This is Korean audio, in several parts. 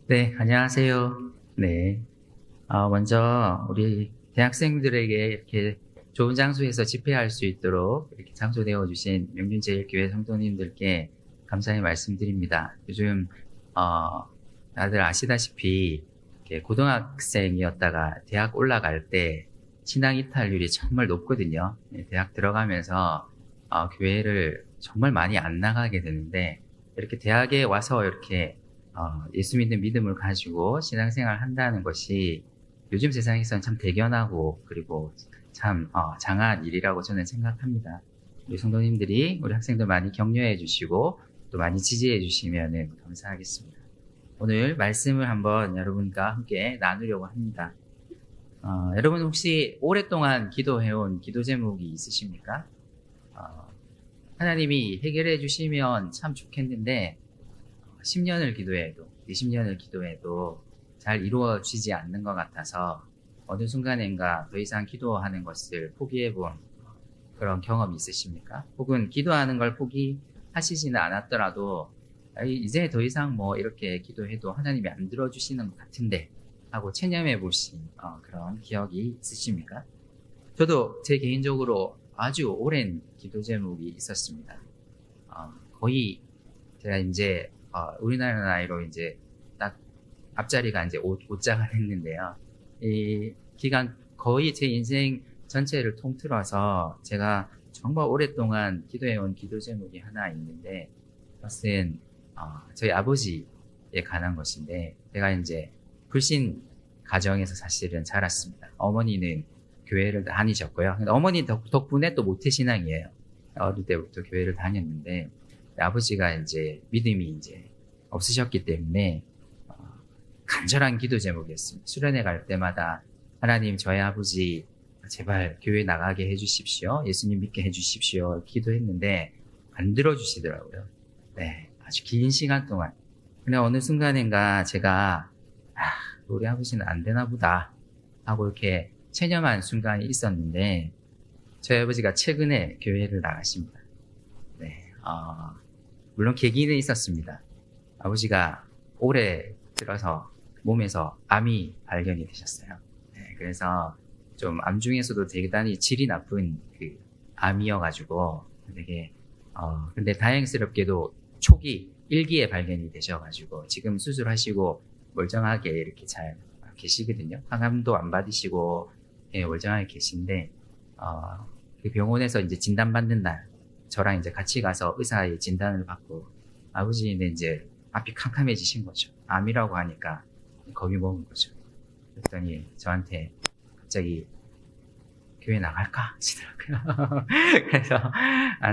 네, 안녕하세요. 네. 먼저 우리 대학생들에게 이렇게 좋은 장소에서 집회할 수 있도록 이렇게 장소 내어주신 명륜제일교회 성도님들께 감사의 말씀드립니다. 요즘, 어, 다들 아시다시피 이렇게 고등학생이었다가 대학 올라갈 때 신앙 이탈률이 정말 높거든요. 네, 대학 들어가면서 교회를 정말 많이 안 나가게 되는데 이렇게 대학에 와서 이렇게 예수 믿는 믿음을 가지고 신앙생활 한다는 것이 요즘 세상에서는 참 대견하고 그리고 참 장한 일이라고 저는 생각합니다. 우리 성도님들이 우리 학생들 많이 격려해 주시고 또 많이 지지해 주시면 감사하겠습니다. 오늘 말씀을 한번 여러분과 함께 나누려고 합니다. 여러분 혹시 오랫동안 기도해온 기도 제목이 있으십니까? 어, 하나님이 해결해 주시면 참 좋겠는데 10년을 기도해도 20년을 기도해도 잘 이루어지지 않는 것 같아서 어느 순간인가 더 이상 기도하는 것을 포기해본 그런 경험이 있으십니까? 혹은 기도하는 걸 포기하시지는 않았더라도 이제 더 이상 뭐 이렇게 기도해도 하나님이 안 들어주시는 것 같은데 하고 체념해 보신 그런 기억이 있으십니까? 저도 제 개인적으로 아주 오랜 기도 제목이 있었습니다. 거의 제가 이제 우리나라 나이로 이제 딱 앞자리가 이제 5자가 됐는데요. 이 기간 거의 제 인생 전체를 통틀어서 제가 정말 오랫동안 기도해온 기도 제목이 하나 있는데 그것은 저희 아버지에 관한 것인데 제가 이제 불신 가정에서 사실은 자랐습니다. 어머니는 교회를 다니셨고요. 어머니 덕분에 또 모태신앙이에요. 어릴 때부터 교회를 다녔는데 아버지가 이제 믿음이 이제 없으셨기 때문에 간절한 기도 제목이었습니다. 수련회 갈 때마다 하나님 저희 아버지 제발 교회 나가게 해주십시오. 예수님 믿게 해주십시오. 기도했는데 안 들어주시더라고요. 네, 아주 긴 시간 동안. 근데 어느 순간인가 제가 우리 아버지는 안 되나 보다 하고 이렇게 체념한 순간이 있었는데 저희 아버지가 최근에 교회를 나가십니다. 네, 물론 계기는 있었습니다. 아버지가 올해 들어서 몸에서 암이 발견이 되셨어요. 네, 그래서 좀 암 중에서도 대단히 질이 나쁜 그 암이어가지고 되게 근데 다행스럽게도 초기 1기에 발견이 되셔가지고 지금 수술하시고 멀쩡하게 이렇게 잘 계시거든요. 항암도 안 받으시고 예, 멀쩡하게 계신데 그 병원에서 이제 진단받는 날 저랑 이제 같이 가서 의사의 진단을 받고 아버지는 이제 앞이 캄캄해지신 거죠. 암이라고 하니까 겁이 먹은 거죠. 그랬더니 저한테 갑자기 교회 나갈까 하시더라고요. 그래서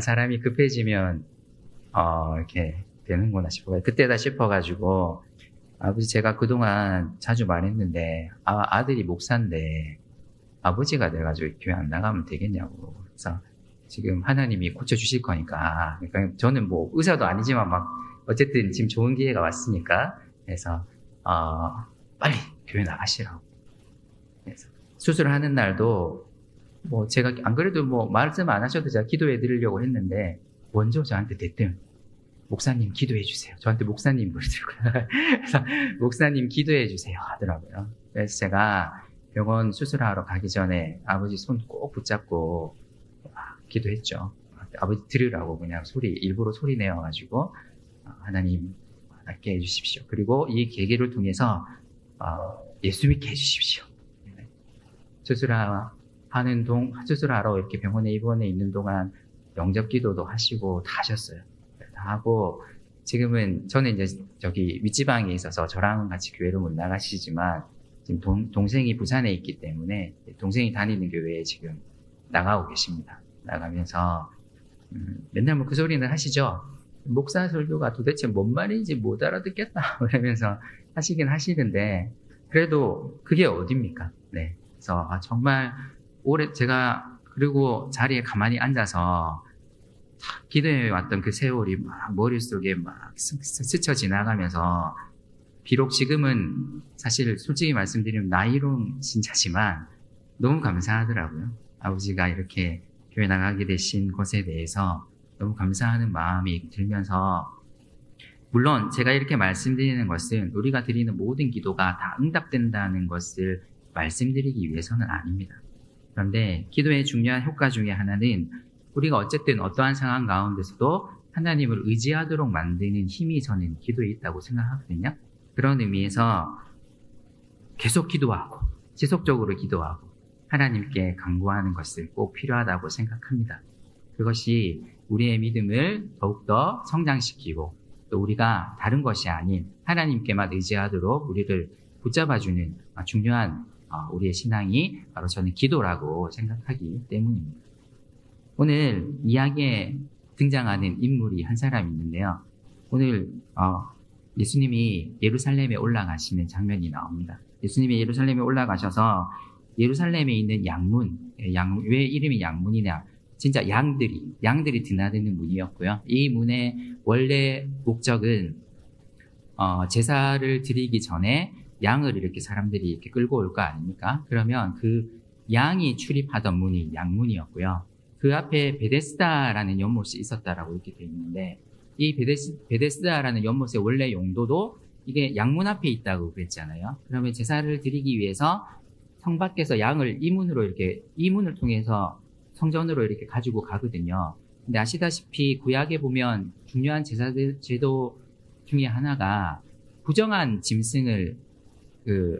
사람이 급해지면 이렇게 되는구나 싶어요. 그때다 싶어가지고 아버지 제가 그동안 자주 말했는데 아들이 목사인데 아버지가 돼가지고 교회 안 나가면 되겠냐고. 그래서 지금 하나님이 고쳐주실 거니까. 그러니까 저는 뭐 의사도 아니지만 막 어쨌든 지금 좋은 기회가 왔으니까 그래서 빨리 교회 나가시라고. 그래서 수술을 하는 날도 뭐 제가 안 그래도 뭐 말씀 안 하셔도 제가 기도해 드리려고 했는데 먼저 저한테 대뜸 목사님 기도해 주세요. 저한테 목사님 부르더라고요. 그래서 목사님 기도해 주세요 하더라고요. 그래서 제가 병원 수술하러 가기 전에 아버지 손 꼭 붙잡고 기도했죠. 아버지 들으라고 그냥 일부러 소리 내어가지고 하나님 낫게 해주십시오. 그리고 이 계기를 통해서 예수 믿게 해주십시오. 수술하러 이렇게 병원에 입원해 있는 동안 영접 기도도 하시고 다 하셨어요. 다 하고 지금은 저는 이제 저기 윗지방에 있어서 저랑 같이 교회를 못 나가시지만 지금 동생이 부산에 있기 때문에 동생이 다니는 교회에 지금 나가고 계십니다. 나가면서 맨날 뭐 그 소리는 하시죠. 목사 설교가 도대체 뭔 말인지 못 알아듣겠다 그러면서 하시긴 하시는데 그래도 그게 어딥니까? 네. 그래서 정말 오래 제가 그리고 자리에 가만히 앉아서 기도해 왔던 그 세월이 막 머릿속에 막 스쳐 지나가면서 비록 지금은 사실 솔직히 말씀드리면 나이로운 신자지만 너무 감사하더라고요. 아버지가 이렇게 교회 나가게 되신 것에 대해서 너무 감사하는 마음이 들면서 물론 제가 이렇게 말씀드리는 것은 우리가 드리는 모든 기도가 다 응답된다는 것을 말씀드리기 위해서는 아닙니다. 그런데 기도의 중요한 효과 중에 하나는 우리가 어쨌든 어떠한 상황 가운데서도 하나님을 의지하도록 만드는 힘이 저는 기도에 있다고 생각하거든요. 그런 의미에서 계속 기도하고 지속적으로 기도하고 하나님께 간구하는 것은 꼭 필요하다고 생각합니다. 그것이 우리의 믿음을 더욱더 성장시키고 또 우리가 다른 것이 아닌 하나님께만 의지하도록 우리를 붙잡아주는 중요한 우리의 신앙이 바로 저는 기도라고 생각하기 때문입니다. 오늘 이야기에 등장하는 인물이 한 사람이 있는데요. 오늘 예수님이 예루살렘에 올라가시는 장면이 나옵니다. 예수님이 예루살렘에 올라가셔서 예루살렘에 있는 양문, 왜 이름이 양문이냐? 진짜 양들이 드나드는 문이었고요. 이 문의 원래 목적은 제사를 드리기 전에 양을 이렇게 사람들이 이렇게 끌고 올 거 아닙니까? 그러면 그 양이 출입하던 문이 양문이었고요. 그 앞에 베데스다라는 연못이 있었다라고 이렇게 되어 있는데 이 베데스다라는 연못의 원래 용도도 이게 양문 앞에 있다고 그랬잖아요. 그러면 제사를 드리기 위해서 성 밖에서 양을 이 문을 통해서 성전으로 이렇게 가지고 가거든요. 근데 아시다시피 구약에 보면 중요한 제도 중에 하나가 부정한 짐승을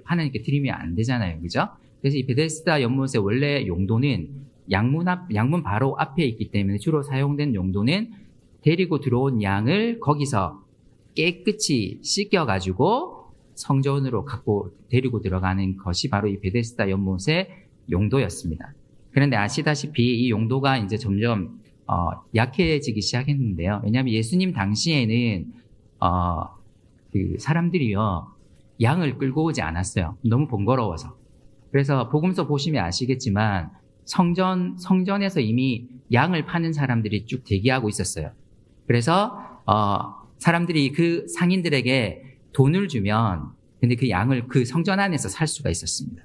하나님께 드리면 안 되잖아요. 그죠? 그래서 이 베데스다 연못의 원래 용도는 양문 바로 앞에 있기 때문에 주로 사용된 용도는 데리고 들어온 양을 거기서 깨끗이 씻겨가지고 성전으로 데리고 들어가는 것이 바로 이 베데스다 연못의 용도였습니다. 그런데 아시다시피 이 용도가 이제 점점 약해지기 시작했는데요. 왜냐하면 예수님 당시에는 사람들이요 양을 끌고 오지 않았어요. 너무 번거로워서. 그래서 복음서 보시면 아시겠지만 성전에서 이미 양을 파는 사람들이 쭉 대기하고 있었어요. 그래서 사람들이 그 상인들에게 돈을 주면 근데 그 양을 그 성전 안에서 살 수가 있었습니다.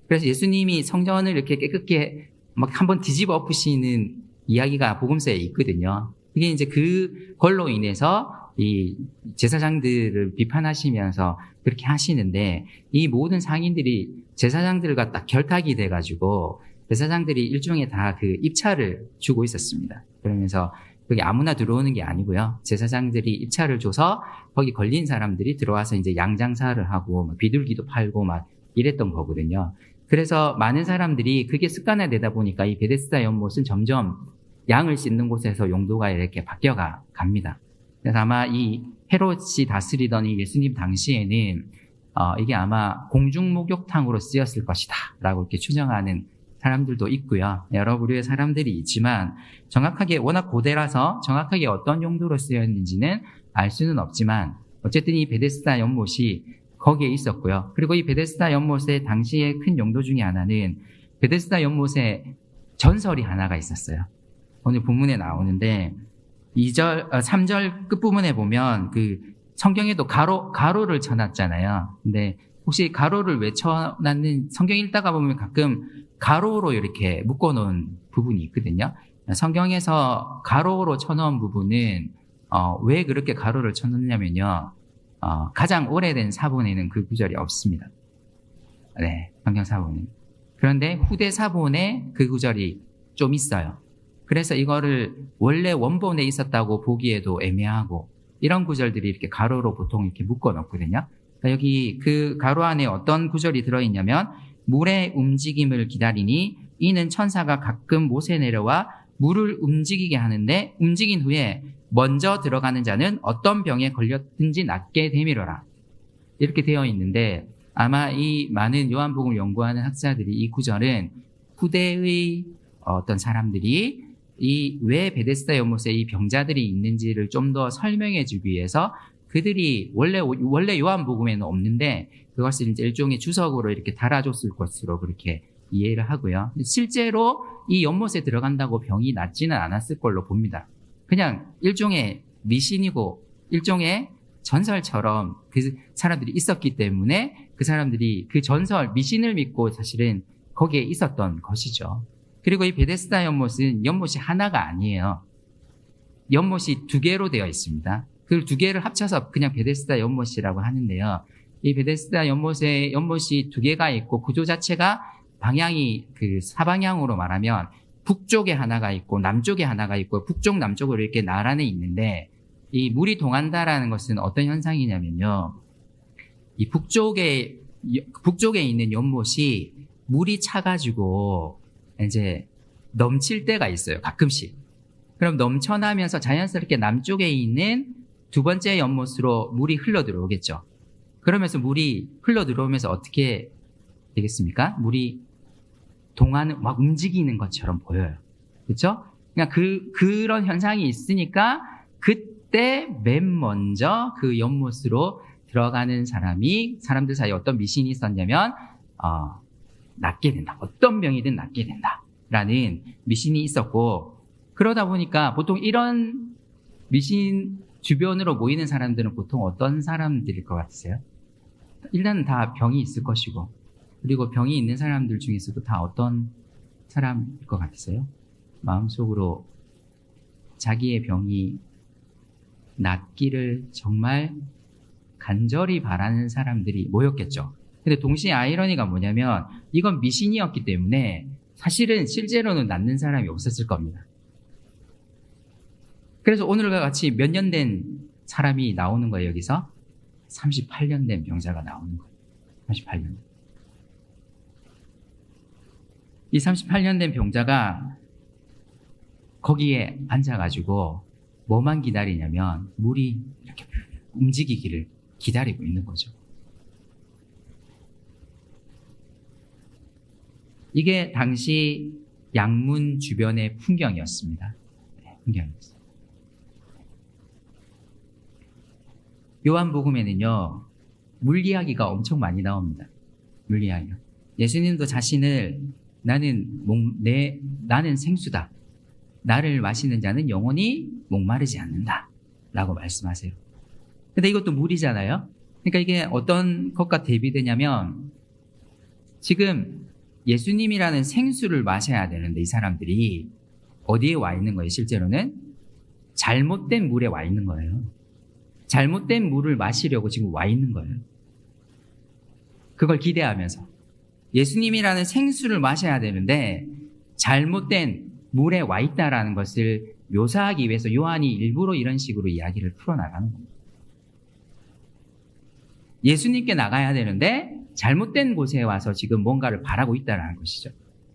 그래서 예수님이 성전을 이렇게 깨끗게 막 한번 뒤집어 엎으시는 이야기가 복음서에 있거든요. 그게 이제 그걸로 인해서 이 제사장들을 비판하시면서 그렇게 하시는데 이 모든 상인들이 제사장들과 딱 결탁이 돼가지고 제사장들이 일종의 다 그 입찰을 주고 있었습니다. 그러면서 그게 아무나 들어오는 게 아니고요. 제사장들이 입찰을 줘서 거기 걸린 사람들이 들어와서 이제 양 장사를 하고 막 비둘기도 팔고 막 이랬던 거거든요. 그래서 많은 사람들이 그게 습관화되다 보니까 이 베데스다 연못은 점점 양을 씻는 곳에서 용도가 이렇게 바뀌어 갑니다. 그래서 아마 이 헤롯이 다스리던 이 예수님 당시에는 이게 아마 공중 목욕탕으로 쓰였을 것이다 라고 이렇게 추정하는 사람들도 있고요. 여러 부류의 사람들이 있지만 정확하게 워낙 고대라서 정확하게 어떤 용도로 쓰였는지는 알 수는 없지만 어쨌든 이 베데스다 연못이 거기에 있었고요. 그리고 이 베데스다 연못의 당시의 큰 용도 중에 하나는 베데스다 연못에 전설이 하나가 있었어요. 오늘 본문에 나오는데 3절 끝부분에 보면 그 성경에도 가로를 쳐놨잖아요. 근데 혹시 가로를 왜 쳐놨는 성경 읽다가 보면 가끔 가로로 이렇게 묶어놓은 부분이 있거든요. 성경에서 가로로 쳐놓은 부분은 왜 그렇게 가로를 쳐놓냐면요. 가장 오래된 사본에는 그 구절이 없습니다. 네, 성경 사본은. 그런데 후대 사본에 그 구절이 좀 있어요. 그래서 이거를 원래 원본에 있었다고 보기에도 애매하고 이런 구절들이 이렇게 가로로 보통 이렇게 묶어 놓거든요. 그러니까 여기 그 가로 안에 어떤 구절이 들어있냐면 물의 움직임을 기다리니 이는 천사가 가끔 못에 내려와 물을 움직이게 하는데 움직인 후에 먼저 들어가는 자는 어떤 병에 걸렸든지 낫게 되미러라. 이렇게 되어 있는데 아마 이 많은 요한복음을 연구하는 학자들이 이 구절은 후대의 어떤 사람들이 이 왜 베데스다 연못에 이 병자들이 있는지를 좀 더 설명해 주기 위해서 그들이 원래 요한복음에는 없는데 그것을 이제 일종의 주석으로 이렇게 달아줬을 것으로 그렇게 이해를 하고요. 실제로 이 연못에 들어간다고 병이 낫지는 않았을 걸로 봅니다. 그냥 일종의 미신이고 일종의 전설처럼 그 사람들이 있었기 때문에 그 사람들이 그 전설, 미신을 믿고 사실은 거기에 있었던 것이죠. 그리고 이 베데스다 연못이 하나가 아니에요. 연못이 두 개로 되어 있습니다. 그 두 개를 합쳐서 그냥 베데스다 연못이라고 하는데요. 이 베데스다 연못이 두 개가 있고 구조 자체가 방향이 그 사방향으로 말하면 북쪽에 하나가 있고 남쪽에 하나가 있고 북쪽 남쪽으로 이렇게 나란히 있는데 이 물이 동한다라는 것은 어떤 현상이냐면요. 이 북쪽에 있는 연못이 물이 차가지고 이제 넘칠 때가 있어요. 가끔씩. 그럼 넘쳐나면서 자연스럽게 남쪽에 있는 두 번째 연못으로 물이 흘러 들어오겠죠. 그러면서 물이 흘러 들어오면서 어떻게 되겠습니까? 물이 막 움직이는 것처럼 보여요. 그렇죠? 그러니까 그런 현상이 있으니까 그때 맨 먼저 그 연못으로 들어가는 사람들 사이에 어떤 미신이 있었냐면 낫게 된다. 어떤 병이든 낫게 된다라는 미신이 있었고 그러다 보니까 보통 이런 미신 주변으로 모이는 사람들은 보통 어떤 사람들일 것 같으세요? 일단 다 병이 있을 것이고 그리고 병이 있는 사람들 중에서도 다 어떤 사람일 것 같으세요? 마음속으로 자기의 병이 낫기를 정말 간절히 바라는 사람들이 모였겠죠. 근데 동시에 아이러니가 뭐냐면 이건 미신이었기 때문에 사실은 실제로는 낫는 사람이 없었을 겁니다. 그래서 오늘과 같이 몇 년 된 사람이 나오는 거예요, 여기서? 38년 된 병자가 나오는 거예요. 38년. 이 38년 된 병자가 거기에 앉아가지고 뭐만 기다리냐면 물이 이렇게 움직이기를 기다리고 있는 거죠. 이게 당시 양문 주변의 풍경이었습니다. 풍경이었어요. 요한복음에는요, 물 이야기가 엄청 많이 나옵니다. 물 이야기가. 예수님도 자신을 나는 생수다. 나를 마시는 자는 영원히 목마르지 않는다. 라고 말씀하세요. 근데 이것도 물이잖아요. 그러니까 이게 어떤 것과 대비되냐면 지금 예수님이라는 생수를 마셔야 되는데 이 사람들이 어디에 와 있는 거예요? 실제로는 잘못된 물에 와 있는 거예요. 잘못된 물을 마시려고 지금 와 있는 거예요. 그걸 기대하면서 예수님이라는 생수를 마셔야 되는데 잘못된 물에 와 있다라는 것을 묘사하기 위해서 요한이 일부러 이런 식으로 이야기를 풀어나가는 겁니다. 예수님께 나가야 되는데 잘못된 곳에 와서 지금 뭔가를 바라고 있다는 것이죠.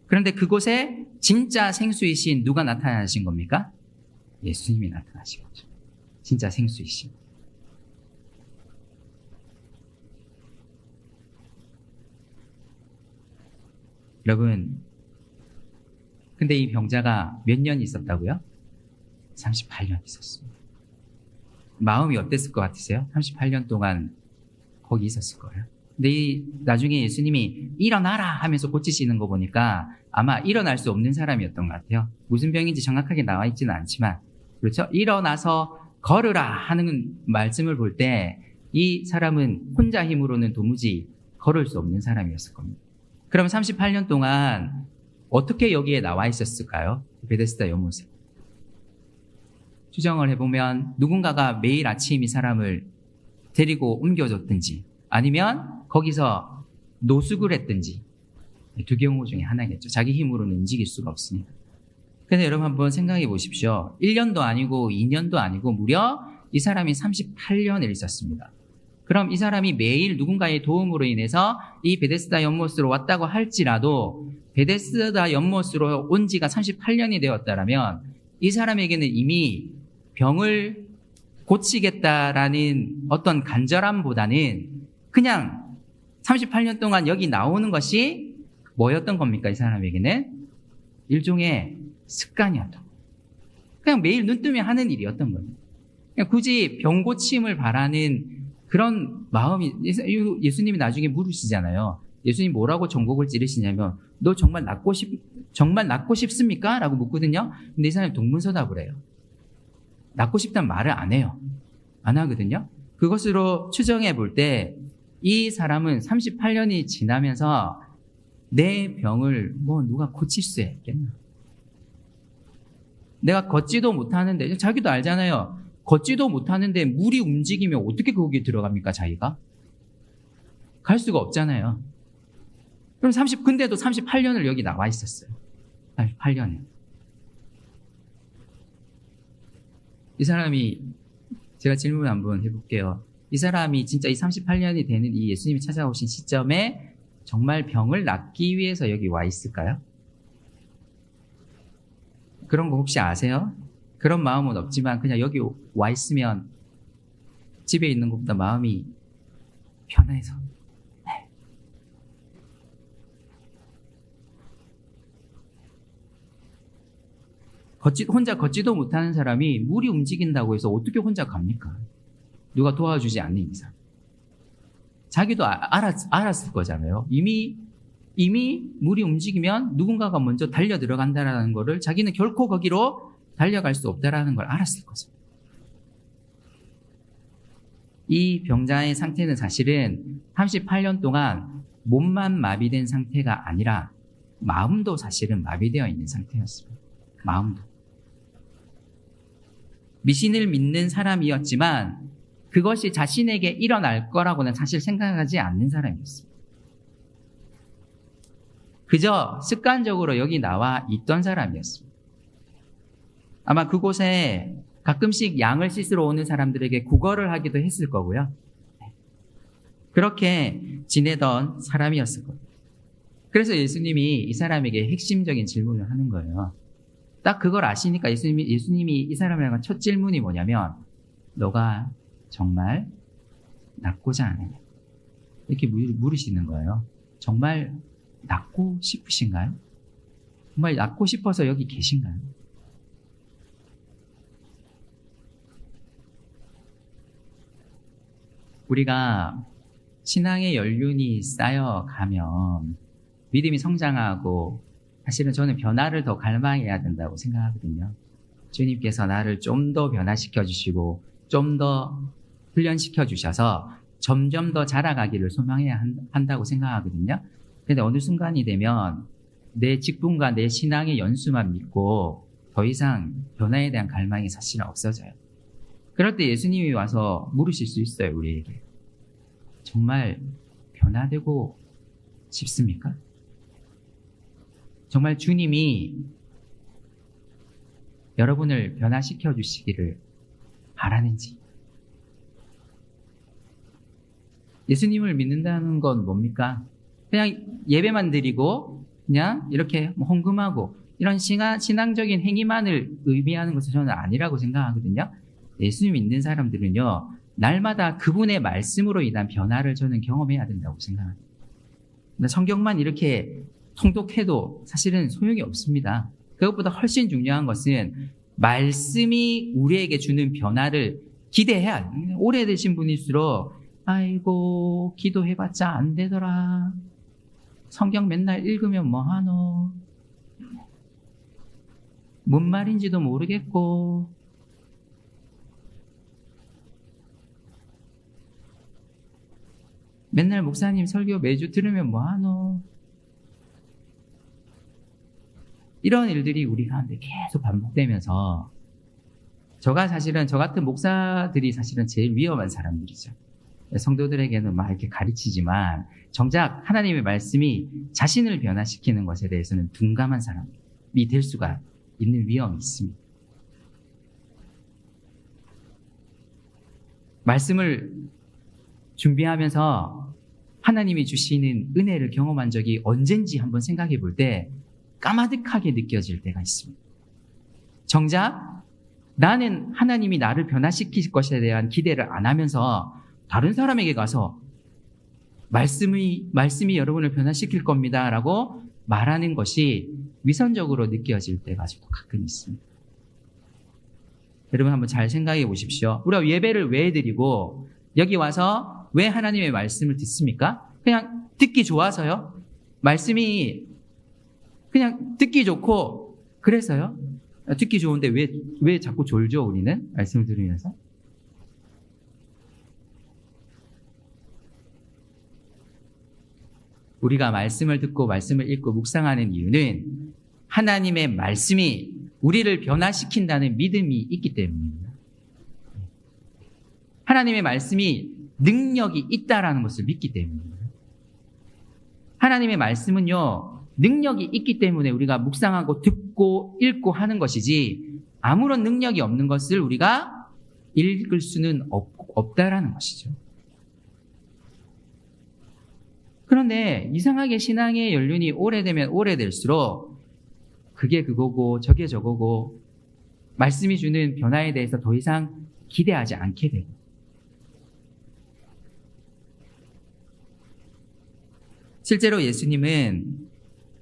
그런데 그곳에 진짜 생수이신 누가 나타나신 겁니까? 예수님이 나타나신 거죠. 진짜 생수이신. 여러분, 근데 이 병자가 몇 년 있었다고요? 38년 있었습니다. 마음이 어땠을 것 같으세요? 38년 동안 거기 있었을 거예요. 근데 나중에 예수님이 일어나라 하면서 고치시는 거 보니까 아마 일어날 수 없는 사람이었던 것 같아요. 무슨 병인지 정확하게 나와 있지는 않지만, 그렇죠? 일어나서 걸으라 하는 말씀을 볼 때 이 사람은 혼자 힘으로는 도무지 걸을 수 없는 사람이었을 겁니다. 그럼 38년 동안 어떻게 여기에 나와 있었을까요? 베데스다 연못에. 추정을 해보면 누군가가 매일 아침 이 사람을 데리고 옮겨줬든지 아니면 거기서 노숙을 했든지 두 경우 중에 하나겠죠. 자기 힘으로는 움직일 수가 없으니까. 그래서 여러분 한번 생각해 보십시오. 1년도 아니고 2년도 아니고 무려 이 사람이 38년을 있었습니다. 그럼 이 사람이 매일 누군가의 도움으로 인해서 이 베데스다 연못으로 왔다고 할지라도 베데스다 연못으로 온 지가 38년이 되었다라면 이 사람에게는 이미 병을 고치겠다라는 어떤 간절함보다는 그냥 38년 동안 여기 나오는 것이 뭐였던 겁니까? 이 사람에게는 일종의 습관이었던 거예요. 그냥 매일 눈 뜨면 하는 일이었던 거예요. 그냥 굳이 병 고침을 바라는 그런 마음이, 예수님이 나중에 물으시잖아요. 예수님 뭐라고 전곡을 찌르시냐면 너 정말 낫고 싶습니까? 라고 묻거든요. 근데 이 사람이 동문서답을 해요. 낫고 싶다는 말을 안 해요. 안 하거든요. 그것으로 추정해 볼 때 이 사람은 38년이 지나면서 내 병을 누가 고칠 수 있겠나? 내가 걷지도 못하는데 자기도 알잖아요. 걷지도 못하는데 물이 움직이면 어떻게 거기에 들어갑니까, 자기가? 갈 수가 없잖아요. 그럼 근데도 38년을 여기 나와 있었어요. 38년에. 이 사람이, 제가 질문 한번 해볼게요. 이 사람이 진짜 이 38년이 되는 이 예수님이 찾아오신 시점에 정말 병을 낫기 위해서 여기 와 있을까요? 그런 거 혹시 아세요? 그런 마음은 없지만 그냥 여기 와 있으면 집에 있는 것보다 마음이 편해서. 네. 혼자 걷지도 못하는 사람이 물이 움직인다고 해서 어떻게 혼자 갑니까? 누가 도와주지 않는 이상. 자기도 알았을 거잖아요. 이미 물이 움직이면 누군가가 먼저 달려 들어간다라는 거를 자기는 결코 거기로 달려갈 수 없다라는 걸 알았을 거죠. 이 병자의 상태는 사실은 38년 동안 몸만 마비된 상태가 아니라 마음도 사실은 마비되어 있는 상태였습니다. 마음도. 미신을 믿는 사람이었지만 그것이 자신에게 일어날 거라고는 사실 생각하지 않는 사람이었습니다. 그저 습관적으로 여기 나와 있던 사람이었습니다. 아마 그곳에 가끔씩 양을 씻으러 오는 사람들에게 구걸을 하기도 했을 거고요. 그렇게 지내던 사람이었을 거예요. 그래서 예수님이 이 사람에게 핵심적인 질문을 하는 거예요. 딱 그걸 아시니까 예수님이 이 사람에게 한 첫 질문이 뭐냐면 너가 정말 낫고자 하느냐? 이렇게 물으시는 거예요. 정말 낫고 싶으신가요? 정말 낫고 싶어서 여기 계신가요? 우리가 신앙의 연륜이 쌓여가면 믿음이 성장하고 사실은 저는 변화를 더 갈망해야 된다고 생각하거든요. 주님께서 나를 좀 더 변화시켜 주시고 좀 더 훈련시켜 주셔서 점점 더 자라가기를 소망해야 한다고 생각하거든요. 그런데 어느 순간이 되면 내 직분과 내 신앙의 연수만 믿고 더 이상 변화에 대한 갈망이 사실은 없어져요. 그럴 때 예수님이 와서 물으실 수 있어요, 우리에게. 정말 변화되고 싶습니까? 정말 주님이 여러분을 변화시켜 주시기를 바라는지. 예수님을 믿는다는 건 뭡니까? 그냥 예배만 드리고 그냥 이렇게 헌금하고 이런 신앙적인 행위만을 의미하는 것은 저는 아니라고 생각하거든요. 예수님 믿는 사람들은요, 날마다 그분의 말씀으로 인한 변화를 저는 경험해야 된다고 생각합니다. 성경만 이렇게 통독해도 사실은 소용이 없습니다. 그것보다 훨씬 중요한 것은 말씀이 우리에게 주는 변화를 기대해야 해요. 오래되신 분일수록 아이고 기도해봤자 안 되더라. 성경 맨날 읽으면 뭐하노. 뭔 말인지도 모르겠고 맨날 목사님 설교 매주 들으면 뭐하노. 이런 일들이 우리 가운데 계속 반복되면서 저 같은 목사들이 사실은 제일 위험한 사람들이죠. 성도들에게는 막 이렇게 가르치지만 정작 하나님의 말씀이 자신을 변화시키는 것에 대해서는 둔감한 사람이 될 수가 있는 위험이 있습니다. 말씀을 준비하면서 하나님이 주시는 은혜를 경험한 적이 언젠지 한번 생각해 볼 때 까마득하게 느껴질 때가 있습니다. 정작 나는 하나님이 나를 변화시킬 것에 대한 기대를 안 하면서 다른 사람에게 가서 말씀이 여러분을 변화시킬 겁니다 라고 말하는 것이 위선적으로 느껴질 때가 저도 가끔 있습니다. 여러분 한번 잘 생각해 보십시오. 우리가 예배를 왜 드리고 여기 와서 왜 하나님의 말씀을 듣습니까? 그냥 듣기 좋아서요? 말씀이 그냥 듣기 좋고 그래서요? 듣기 좋은데 왜 자꾸 졸죠 우리는? 말씀을 들으면서? 우리가 말씀을 듣고 말씀을 읽고 묵상하는 이유는 하나님의 말씀이 우리를 변화시킨다는 믿음이 있기 때문입니다. 하나님의 말씀이 능력이 있다라는 것을 믿기 때문입니다. 하나님의 말씀은요, 능력이 있기 때문에 우리가 묵상하고 듣고 읽고 하는 것이지 아무런 능력이 없는 것을 우리가 읽을 수는 없다라는 것이죠. 그런데 이상하게 신앙의 연륜이 오래되면 오래될수록 그게 그거고 저게 저거고 말씀이 주는 변화에 대해서 더 이상 기대하지 않게 되고, 실제로 예수님은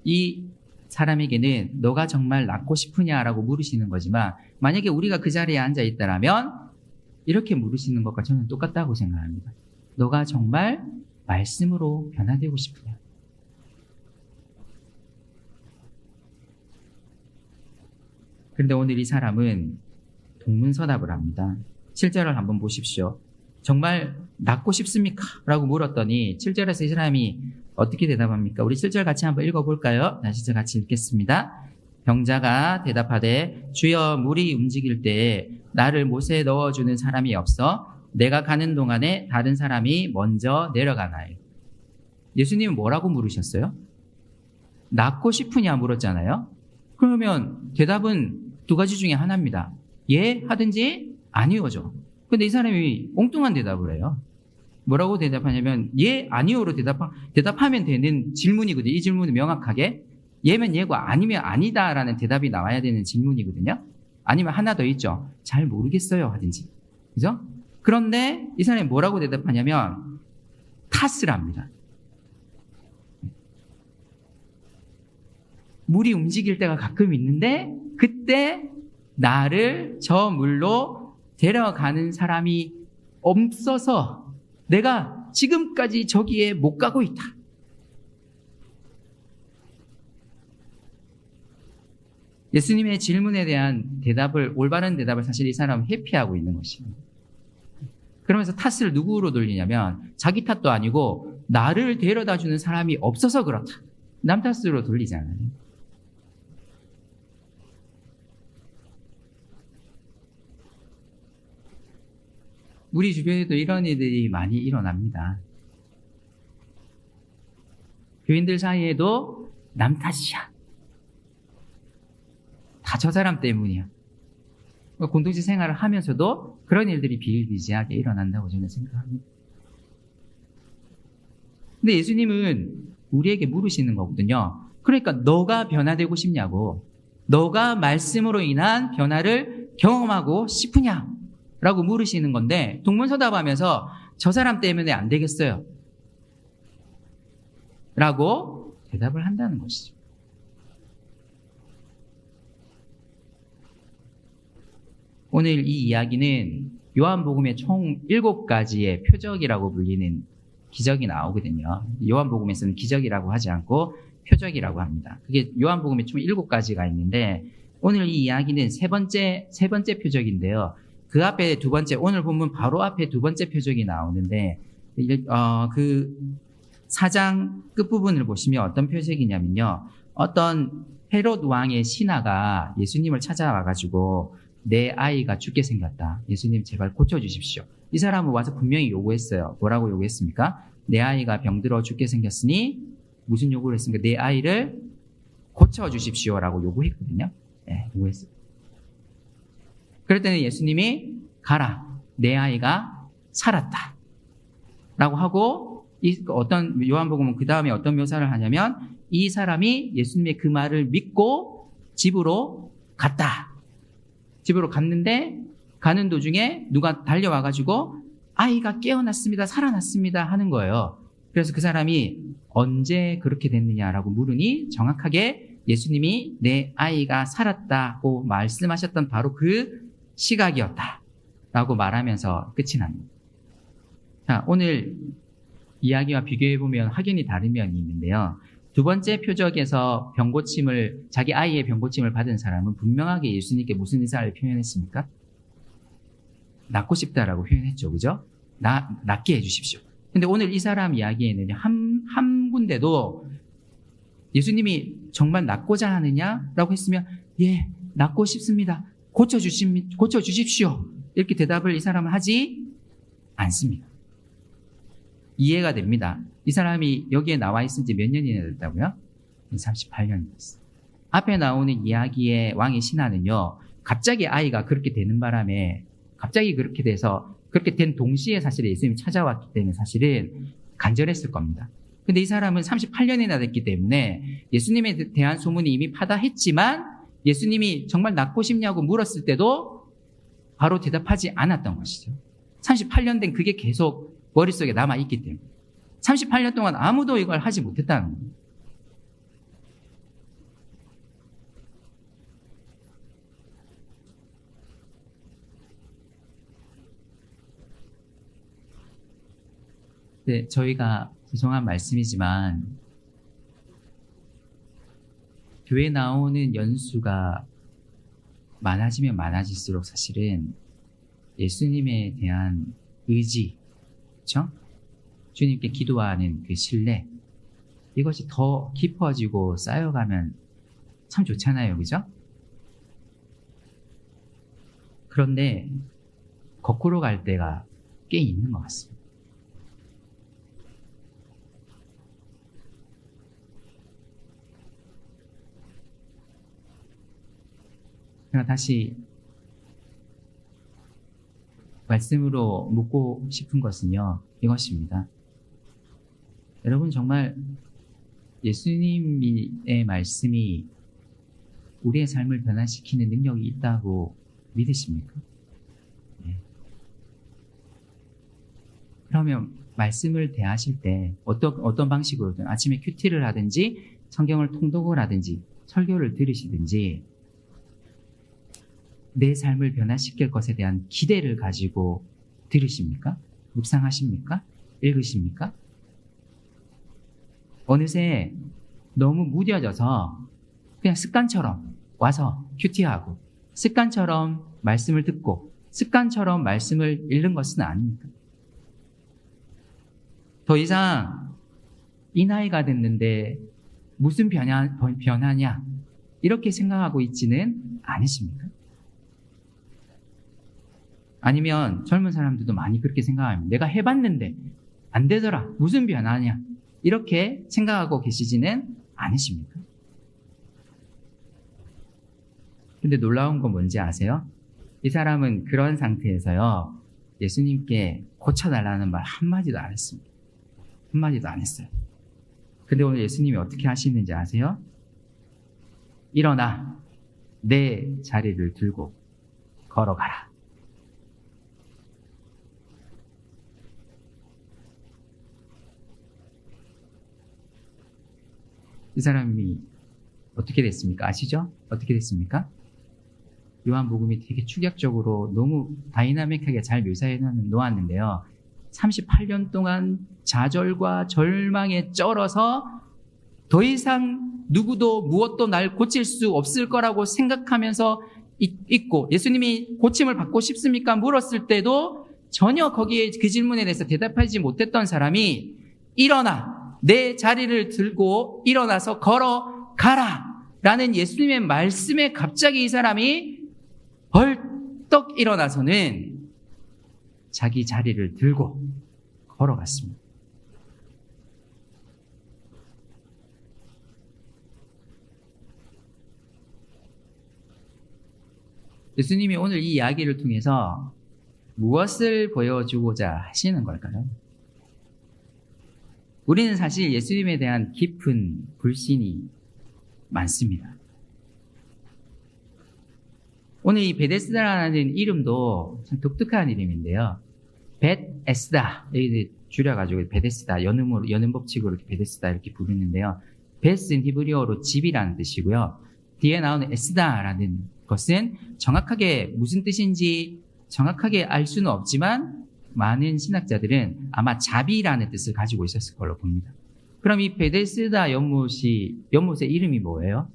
이 사람에게는 너가 정말 낫고 싶으냐라고 물으시는 거지만, 만약에 우리가 그 자리에 앉아 있다라면 이렇게 물으시는 것과 저는 똑같다고 생각합니다. 너가 정말 말씀으로 변화되고 싶으냐? 그런데 오늘 이 사람은 동문서답을 합니다. 7절을 한번 보십시오. 정말 낫고 싶습니까? 라고 물었더니 7절에서 이 사람이 어떻게 대답합니까? 우리 7절 같이 한번 읽어볼까요? 다시 저 같이 읽겠습니다. 병자가 대답하되 주여 물이 움직일 때에 나를 못에 넣어주는 사람이 없어 내가 가는 동안에 다른 사람이 먼저 내려가나요? 예수님은 뭐라고 물으셨어요? 낫고 싶으냐 물었잖아요. 그러면 대답은 두 가지 중에 하나입니다. 예 하든지 아니오죠. 근데 이 사람이 엉뚱한 대답을 해요. 뭐라고 대답하냐면 예 아니오로 대답하면 되는 질문이거든요. 이 질문은 명확하게 예면 예고 아니면 아니다라는 대답이 나와야 되는 질문이거든요. 아니면 하나 더 있죠. 잘 모르겠어요 하든지. 그죠? 그런데 이 사람이 뭐라고 대답하냐면 탓을 합니다. 물이 움직일 때가 가끔 있는데 그때 나를 저 물로 데려가는 사람이 없어서 내가 지금까지 저기에 못 가고 있다. 예수님의 질문에 대한 대답을, 올바른 대답을 사실 이 사람은 회피하고 있는 것입니다. 그러면서 탓을 누구로 돌리냐면 자기 탓도 아니고 나를 데려다 주는 사람이 없어서 그렇다. 남 탓으로 돌리잖아요. 우리 주변에도 이런 일들이 많이 일어납니다. 교인들 사이에도 남 탓이야. 다 저 사람 때문이야. 공동체 생활을 하면서도 그런 일들이 비일비재하게 일어난다고 저는 생각합니다. 근데 예수님은 우리에게 물으시는 거거든요. 그러니까 너가 변화되고 싶냐고, 너가 말씀으로 인한 변화를 경험하고 싶으냐? 라고 물으시는 건데, 동문서답하면서 저 사람 때문에 안 되겠어요 라고 대답을 한다는 것이죠. 오늘 이 이야기는 요한복음의 총 7가지의 표적이라고 불리는 기적이 나오거든요. 요한복음에서는 기적이라고 하지 않고 표적이라고 합니다. 그게 요한복음에 총 7가지가 있는데, 오늘 이 이야기는 세 번째 표적인데요. 그 앞에 두 번째, 오늘 본문 바로 앞에 두 번째 표적이 나오는데, 그 4장 끝부분을 보시면 어떤 표적이냐면요. 어떤 헤롯 왕의 신하가 예수님을 찾아와가지고 내 아이가 죽게 생겼다. 예수님 제발 고쳐주십시오. 이 사람은 와서 분명히 요구했어요. 뭐라고 요구했습니까? 내 아이가 병들어 죽게 생겼으니 무슨 요구를 했습니까? 내 아이를 고쳐주십시오라고 요구했거든요. 네, 요구했어요. 그랬더니 예수님이 가라. 내 아이가 살았다. 라고 하고, 어떤 요한복음은 그 다음에 어떤 묘사를 하냐면 이 사람이 예수님의 그 말을 믿고 집으로 갔다. 집으로 갔는데 가는 도중에 누가 달려와가지고 아이가 깨어났습니다. 살아났습니다. 하는 거예요. 그래서 그 사람이 언제 그렇게 됐느냐라고 물으니 정확하게 예수님이 내 아이가 살았다고 말씀하셨던 바로 그 시각이었다 라고 말하면서 끝이 납니다. 자, 오늘 이야기와 비교해보면 확연히 다른 면이 있는데요. 두 번째 표적에서 자기 아이의 병고침을 받은 사람은 분명하게 예수님께 무슨 의사를 표현했습니까? 낫고 싶다라고 표현했죠. 그죠? 낫게 해주십시오. 근데 오늘 이 사람 이야기에는 한 군데도 예수님이 정말 낫고자 하느냐라고 했으면 예, 낫고 싶습니다. 고쳐주십시오. 이렇게 대답을 이 사람은 하지 않습니다. 이해가 됩니다. 이 사람이 여기에 나와 있은 지 몇 년이나 됐다고요? 38년 됐어요. 앞에 나오는 이야기의 왕의 신하는요, 갑자기 아이가 그렇게 되는 바람에, 갑자기 그렇게 돼서, 그렇게 된 동시에 사실 예수님이 찾아왔기 때문에 사실은 간절했을 겁니다. 근데 이 사람은 38년이나 됐기 때문에 예수님에 대한 소문이 이미 파다했지만 예수님이 정말 낳고 싶냐고 물었을 때도 바로 대답하지 않았던 것이죠. 38년 된 그게 계속 머릿속에 남아있기 때문에 38년 동안 아무도 이걸 하지 못했다는 겁니다. 네, 저희가 죄송한 말씀이지만 교회 나오는 연수가 많아지면 많아질수록 사실은 예수님에 대한 의지, 그렇죠? 주님께 기도하는 그 신뢰, 이것이 더 깊어지고 쌓여가면 참 좋잖아요, 그죠? 그런데 거꾸로 갈 때가 꽤 있는 것 같습니다. 제가 다시 말씀으로 묻고 싶은 것은요, 이것입니다. 여러분 정말 예수님의 말씀이 우리의 삶을 변화시키는 능력이 있다고 믿으십니까? 네. 그러면 말씀을 대하실 때 어떤 방식으로든 아침에 큐티를 하든지 성경을 통독을 하든지 설교를 들으시든지 내 삶을 변화시킬 것에 대한 기대를 가지고 들으십니까? 묵상하십니까? 읽으십니까? 어느새 너무 무뎌져서 그냥 습관처럼 와서 큐티하고 습관처럼 말씀을 듣고 습관처럼 말씀을 읽는 것은 아닙니까? 더 이상 이 나이가 됐는데 무슨 변화냐 이렇게 생각하고 있지는 않으십니까? 아니면 젊은 사람들도 많이 그렇게 생각합니다. 내가 해봤는데 안 되더라. 무슨 변화냐. 이렇게 생각하고 계시지는 않으십니까? 근데 놀라운 건 뭔지 아세요? 이 사람은 그런 상태에서요. 예수님께 고쳐달라는 말 한마디도 안 했습니다. 한마디도 안 했어요. 근데 오늘 예수님이 어떻게 하시는지 아세요? 일어나 내 자리를 들고 걸어가라. 이 사람이 어떻게 됐습니까? 아시죠? 어떻게 됐습니까? 요한복음이 되게 충격적으로 너무 다이나믹하게 잘 묘사해 놓았는데요. 38년 동안 좌절과 절망에 쩔어서 더 이상 누구도 무엇도 날 고칠 수 없을 거라고 생각하면서 있고 예수님이 고침을 받고 싶습니까? 물었을 때도 전혀 거기에 그 질문에 대해서 대답하지 못했던 사람이 일어나 내 자리를 들고 일어나서 걸어가라 라는 예수님의 말씀에 갑자기 이 사람이 벌떡 일어나서는 자기 자리를 들고 걸어갔습니다. 예수님이 오늘 이 이야기를 통해서 무엇을 보여주고자 하시는 걸까요? 우리는 사실 예수님에 대한 깊은 불신이 많습니다. 오늘 이 베데스다라는 이름도 참 독특한 이름인데요. 벳에스다, 여기 줄여가지고 베데스다, 연음 법칙으로 이렇게 베데스다 이렇게 부르는데요. 벳은 히브리어로 집이라는 뜻이고요. 뒤에 나오는 에스다라는 것은 정확하게 무슨 뜻인지 정확하게 알 수는 없지만 많은 신학자들은 아마 자비라는 뜻을 가지고 있었을 걸로 봅니다. 그럼 이 베데스다 연못의 이름이 뭐예요?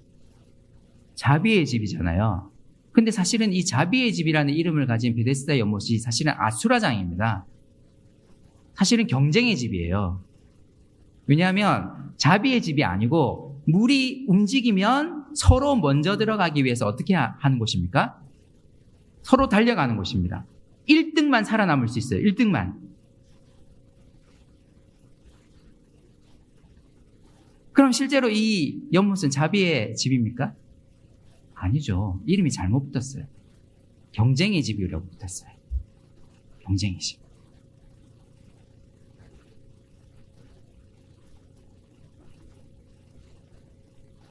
자비의 집이잖아요. 근데 사실은 이 자비의 집이라는 이름을 가진 베데스다 연못이 사실은 아수라장입니다. 사실은 경쟁의 집이에요. 왜냐하면 자비의 집이 아니고 물이 움직이면 서로 먼저 들어가기 위해서 어떻게 하는 곳입니까? 서로 달려가는 곳입니다. 1등만 살아남을 수 있어요. 1등만. 그럼 실제로 이 연못은 자비의 집입니까? 아니죠. 이름이 잘못 붙었어요. 경쟁의 집이라고 붙었어요. 경쟁의 집.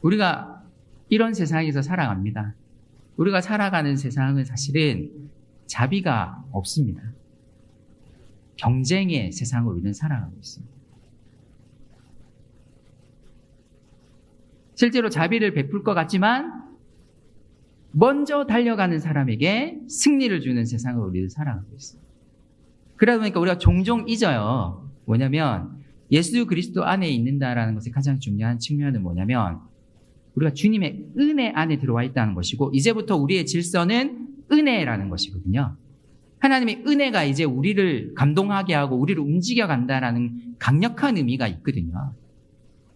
우리가 이런 세상에서 살아갑니다. 우리가 살아가는 세상은 사실은 자비가 없습니다. 경쟁의 세상으로 우리는 살아가고 있습니다. 실제로 자비를 베풀 것 같지만 먼저 달려가는 사람에게 승리를 주는 세상으로 우리는 살아가고 있습니다. 그러다 보니까 우리가 종종 잊어요. 뭐냐면 예수 그리스도 안에 있는다라는 것의 가장 중요한 측면은 뭐냐면 우리가 주님의 은혜 안에 들어와 있다는 것이고 이제부터 우리의 질서는 은혜라는 것이거든요. 하나님의 은혜가 이제 우리를 감동하게 하고 우리를 움직여 간다라는 강력한 의미가 있거든요.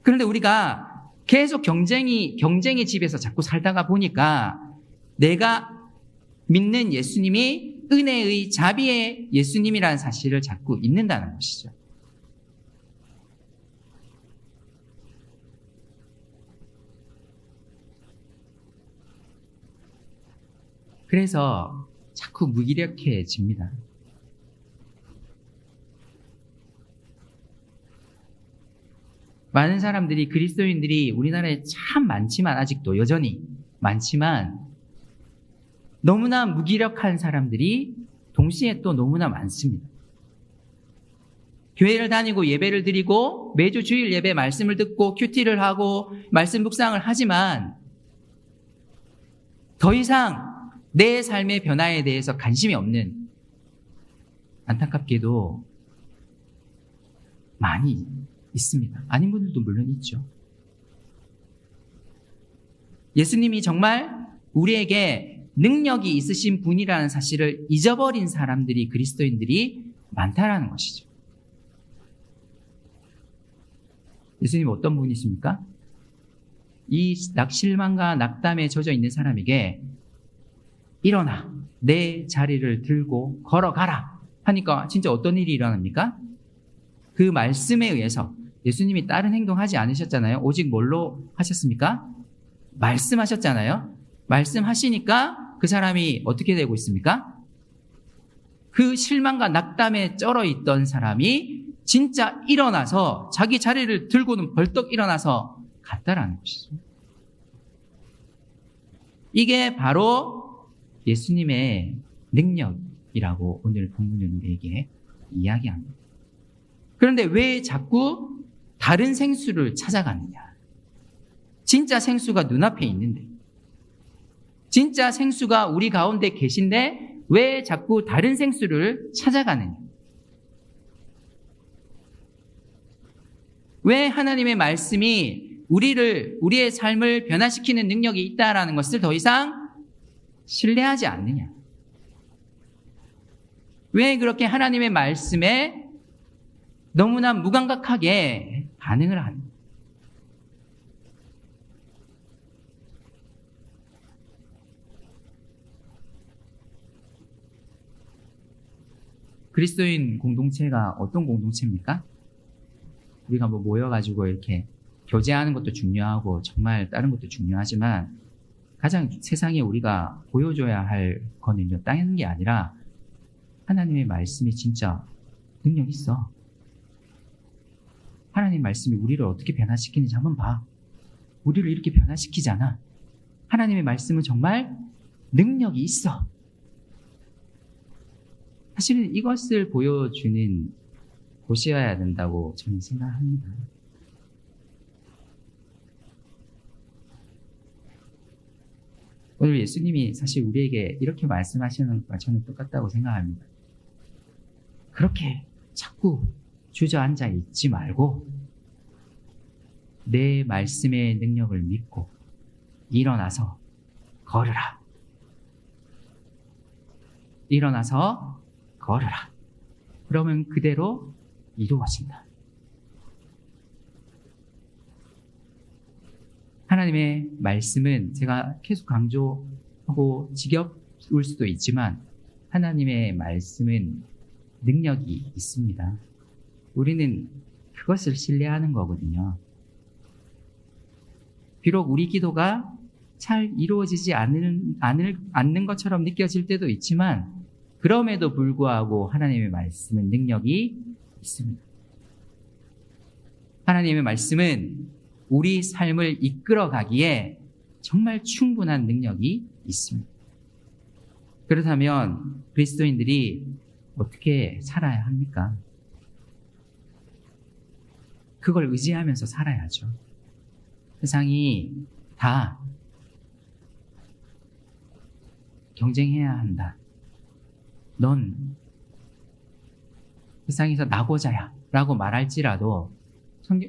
그런데 우리가 계속 경쟁의 집에서 자꾸 살다가 보니까 내가 믿는 예수님이 은혜의 자비의 예수님이라는 사실을 자꾸 잊는다는 것이죠. 그래서 자꾸 무기력해집니다. 많은 사람들이 그리스도인들이 우리나라에 참 많지만 아직도 여전히 많지만 너무나 무기력한 사람들이 동시에 또 너무나 많습니다. 교회를 다니고 예배를 드리고 매주 주일 예배 말씀을 듣고 큐티를 하고 말씀 묵상을 하지만 더 이상 내 삶의 변화에 대해서 관심이 없는 안타깝게도 많이 있습니다. 아닌 분들도 물론 있죠. 예수님이 정말 우리에게 능력이 있으신 분이라는 사실을 잊어버린 사람들이 그리스도인들이 많다라는 것이죠. 예수님 어떤 분이십니까? 이 실망과 낙담에 젖어 있는 사람에게 일어나 내 자리를 들고 걸어가라 하니까 진짜 어떤 일이 일어납니까? 그 말씀에 의해서 예수님이 다른 행동하지 않으셨잖아요. 오직 뭘로 하셨습니까? 말씀하셨잖아요. 말씀하시니까 그 사람이 어떻게 되고 있습니까? 그 실망과 낙담에 쩔어 있던 사람이 진짜 일어나서 자기 자리를 들고는 벌떡 일어나서 갔다라는 것이죠. 이게 바로 예수님의 능력이라고 오늘 본문은 우리에게 이야기합니다. 그런데 왜 자꾸 다른 생수를 찾아가느냐? 진짜 생수가 눈앞에 있는데, 진짜 생수가 우리 가운데 계신데 왜 자꾸 다른 생수를 찾아가느냐? 왜 하나님의 말씀이 우리의 삶을 변화시키는 능력이 있다라는 것을 더 이상 신뢰하지 않느냐? 왜 그렇게 하나님의 말씀에 너무나 무감각하게 반응을 하느냐? 그리스도인 공동체가 어떤 공동체입니까? 우리가 모여가지고 이렇게 교제하는 것도 중요하고 정말 다른 것도 중요하지만 가장 세상에 우리가 보여줘야 할 거는요, 다른 게 아니라 하나님의 말씀이 진짜 능력 있어. 하나님 말씀이 우리를 어떻게 변화시키는지 한번 봐. 우리를 이렇게 변화시키잖아. 하나님의 말씀은 정말 능력이 있어. 사실은 이것을 보여주는 곳이어야 된다고 저는 생각합니다. 오늘 예수님이 사실 우리에게 이렇게 말씀하시는 것과 저는 똑같다고 생각합니다. 그렇게 자꾸 주저앉아 있지 말고 내 말씀의 능력을 믿고 일어나서 걸으라. 일어나서 걸으라. 그러면 그대로 이루어진다. 하나님의 말씀은 제가 계속 강조하고 지겨울 수도 있지만 하나님의 말씀은 능력이 있습니다. 우리는 그것을 신뢰하는 거거든요. 비록 우리 기도가 잘 이루어지지 않는 것처럼 느껴질 때도 있지만 그럼에도 불구하고 하나님의 말씀은 능력이 있습니다. 하나님의 말씀은 우리 삶을 이끌어가기에 정말 충분한 능력이 있습니다. 그렇다면 그리스도인들이 어떻게 살아야 합니까? 그걸 의지하면서 살아야죠. 세상이 다 경쟁해야 한다. 넌 세상에서 나고자야 라고 말할지라도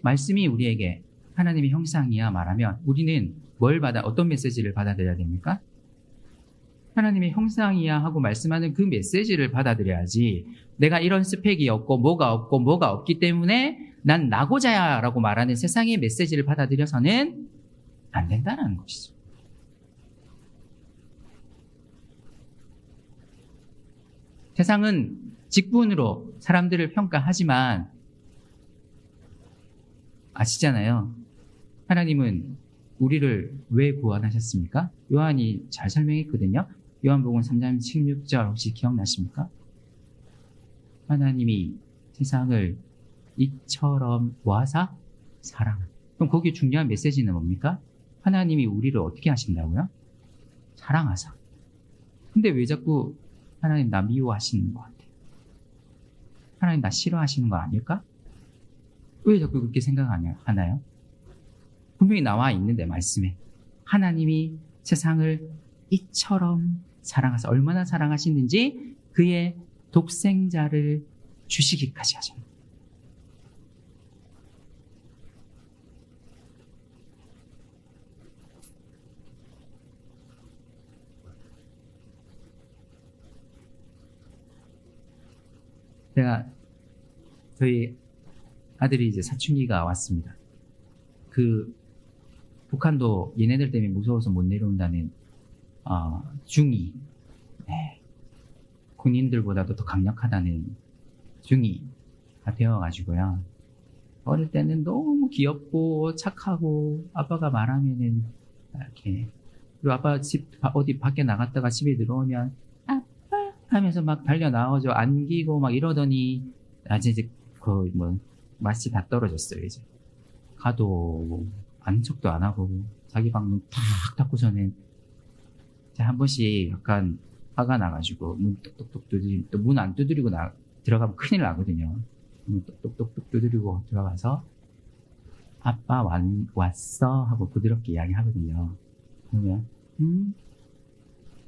말씀이 우리에게 하나님의 형상이야 말하면 우리는 어떤 메시지를 받아들여야 됩니까? 하나님의 형상이야 하고 말씀하는 그 메시지를 받아들여야지 내가 이런 스펙이 없고 뭐가 없기 때문에 난 나고자야 라고 말하는 세상의 메시지를 받아들여서는 안 된다는 것이죠. 세상은 직분으로 사람들을 평가하지만 아시잖아요. 하나님은 우리를 왜 구원하셨습니까? 요한이 잘 설명했거든요. 요한복음 3장 16절 혹시 기억나십니까? 하나님이 세상을 이처럼 모아사 사랑한. 그럼 거기에 중요한 메시지는 뭡니까? 하나님이 우리를 어떻게 하신다고요? 사랑하사. 근데 왜 자꾸 하나님 나 미워하시는 것 같아요? 하나님 나 싫어하시는 거 아닐까? 왜 자꾸 그렇게 생각하나요? 분명히 나와 있는데 말씀에 하나님이 세상을 이처럼 사랑하사 얼마나 사랑하시는지 그의 독생자를 주시기까지 하셨습니다. 저희 아들이 이제 사춘기가 왔습니다. 북한도 얘네들 때문에 무서워서 못 내려온다는 중이, 군인들보다도 더 강력하다는 중이가 되어가지고요. 어릴 때는 너무 귀엽고 착하고 아빠가 말하면은 이렇게 그리고 아빠 어디 밖에 나갔다가 집에 들어오면 아빠 하면서 막 달려 나오죠. 안기고 막 이러더니 이제 맛이 다 떨어졌어요. 이제 가도 아는 척도 안 하고 자기 방문 탁 닫고서는 한 번씩 약간 화가 나가지고 문 똑똑똑 두드리고 또 문 안 두드리고 들어가면 큰일 나거든요. 문 똑똑똑 두드리고 들어가서 아빠 왔어 하고 부드럽게 이야기하거든요. 그러면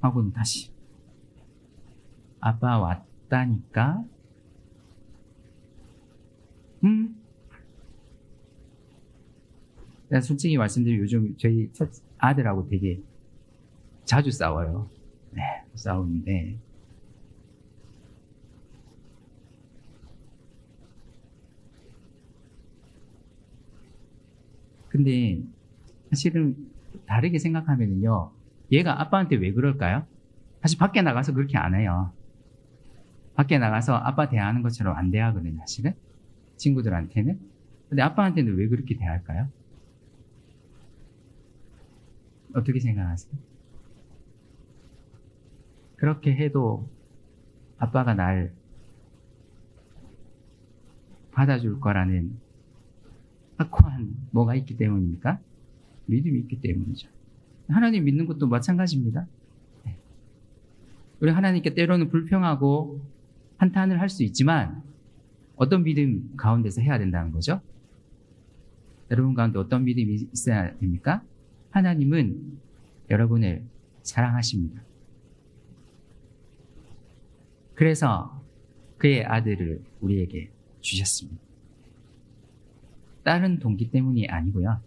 하고는 다시 아빠 왔다니까 솔직히 말씀드리면 요즘 저희 첫 아들하고 되게 자주 싸워요. 네, 싸우는데 근데 사실은 다르게 생각하면은요, 얘가 아빠한테 왜 그럴까요? 사실 밖에 나가서 그렇게 안 해요. 밖에 나가서 아빠 대하는 것처럼 안 대하거든요, 사실은. 친구들한테는. 근데 아빠한테는 왜 그렇게 대할까요? 어떻게 생각하세요? 그렇게 해도 아빠가 날 받아줄 거라는 확고한 뭐가 있기 때문입니까? 믿음이 있기 때문이죠. 하나님 믿는 것도 마찬가지입니다. 우리 하나님께 때로는 불평하고 한탄을 할 수 있지만 어떤 믿음 가운데서 해야 된다는 거죠? 여러분 가운데 어떤 믿음이 있어야 됩니까? 하나님은 여러분을 사랑하십니다. 그래서 그의 아들을 우리에게 주셨습니다. 다른 동기 때문이 아니고요.